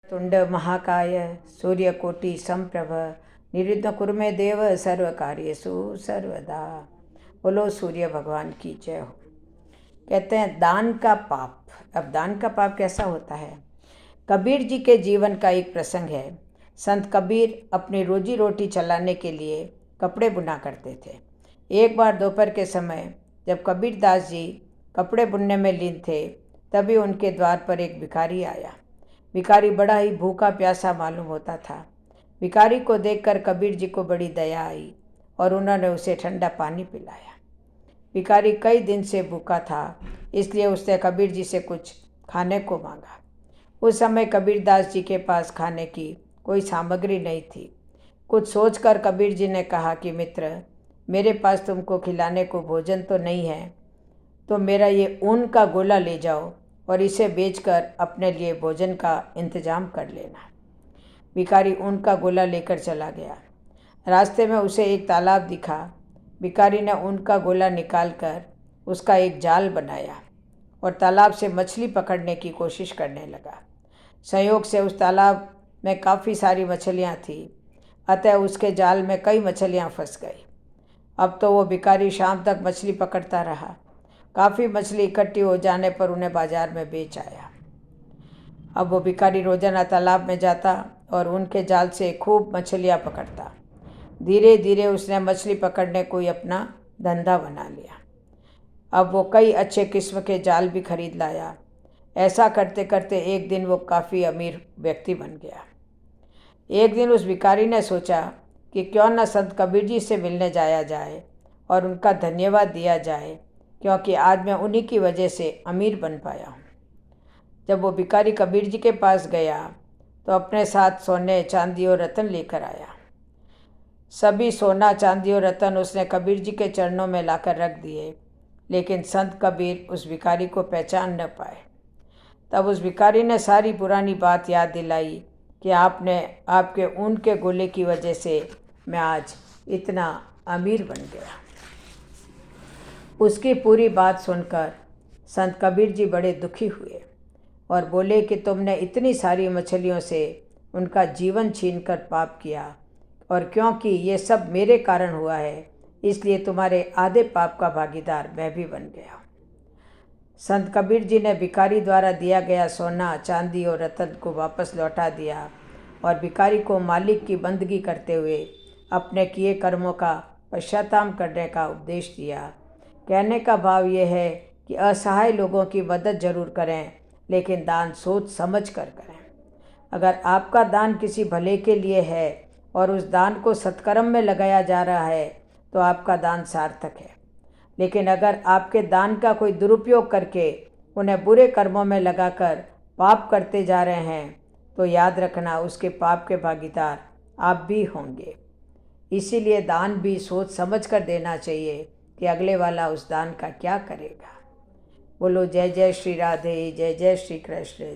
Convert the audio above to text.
तुंड महाकाय सूर्यकोटि समप्रभ निर्विघ्नं कुरु मे देव सर्वकार्येषु सर्वदा। बोलो सूर्य भगवान की जय हो। कहते हैं दान का पाप। अब दान का पाप कैसा होता है? कबीर जी के जीवन का एक प्रसंग है। संत कबीर अपनी रोजी रोटी चलाने के लिए कपड़े बुना करते थे। एक बार दोपहर के समय जब कबीर दास जी कपड़े बुनने में लीन थे, तभी उनके द्वार पर एक भिखारी आया। भिखारी बड़ा ही भूखा प्यासा मालूम होता था। भिखारी को देखकर कबीर जी को बड़ी दया आई और उन्होंने उसे ठंडा पानी पिलाया। भिखारी कई दिन से भूखा था, इसलिए उसने कबीर जी से कुछ खाने को मांगा। उस समय कबीर दास जी के पास खाने की कोई सामग्री नहीं थी। कुछ सोचकर कबीर जी ने कहा कि मित्र, मेरे पास तुमको खिलाने को भोजन तो नहीं है, तो मेरा ये ऊन का गोला ले जाओ और इसे बेचकर अपने लिए भोजन का इंतजाम कर लेना। भिखारी ऊन का गोला लेकर चला गया। रास्ते में उसे एक तालाब दिखा। भिखारी ने ऊन का गोला निकालकर उसका एक जाल बनाया और तालाब से मछली पकड़ने की कोशिश करने लगा। संयोग से उस तालाब में काफ़ी सारी मछलियाँ थीं, अतः उसके जाल में कई मछलियाँ फंस गई। अब तो वो भिखारी शाम तक मछली पकड़ता रहा। काफ़ी मछली इकट्ठी हो जाने पर उन्हें बाजार में बेच आया। अब वो भिखारी रोजाना तालाब में जाता और उनके जाल से खूब मछलियाँ पकड़ता। धीरे धीरे उसने मछली पकड़ने को ही अपना धंधा बना लिया। अब वो कई अच्छे किस्म के जाल भी खरीद लाया। ऐसा करते करते एक दिन वो काफ़ी अमीर व्यक्ति बन गया। एक दिन उस भिखारी ने सोचा कि क्यों न संत कबीर जी से मिलने जाया जाए और उनका धन्यवाद दिया जाए, क्योंकि आज मैं उन्हीं की वजह से अमीर बन पाया हूँ। जब वो भिखारी कबीर जी के पास गया तो अपने साथ सोने, चांदी और रतन लेकर आया। सभी सोना, चांदी और रतन उसने कबीर जी के चरणों में लाकर रख दिए, लेकिन संत कबीर उस भिखारी को पहचान न पाए। तब उस भिखारी ने सारी पुरानी बात याद दिलाई कि आपके ऊन के गोले की वजह से मैं आज इतना अमीर बन गया। उसकी पूरी बात सुनकर संत कबीर जी बड़े दुखी हुए और बोले कि तुमने इतनी सारी मछलियों से उनका जीवन छीनकर पाप किया, और क्योंकि ये सब मेरे कारण हुआ है, इसलिए तुम्हारे आधे पाप का भागीदार मैं भी बन गया। संत कबीर जी ने भिखारी द्वारा दिया गया सोना, चांदी और रतन को वापस लौटा दिया और भिखारी को मालिक की बंदगी करते हुए अपने किए कर्मों का पश्चाताप करने का उपदेश दिया। कहने का भाव यह है कि असहाय लोगों की मदद जरूर करें, लेकिन दान सोच समझ कर करें। अगर आपका दान किसी भले के लिए है और उस दान को सत्कर्म में लगाया जा रहा है, तो आपका दान सार्थक है। लेकिन अगर आपके दान का कोई दुरुपयोग करके उन्हें बुरे कर्मों में लगाकर पाप करते जा रहे हैं, तो याद रखना उसके पाप के भागीदार आप भी होंगे। इसीलिए दान भी सोच समझ कर देना चाहिए कि अगले वाला उस दान का क्या करेगा। बोलो जय जय श्री राधे, जय जय श्री कृष्ण।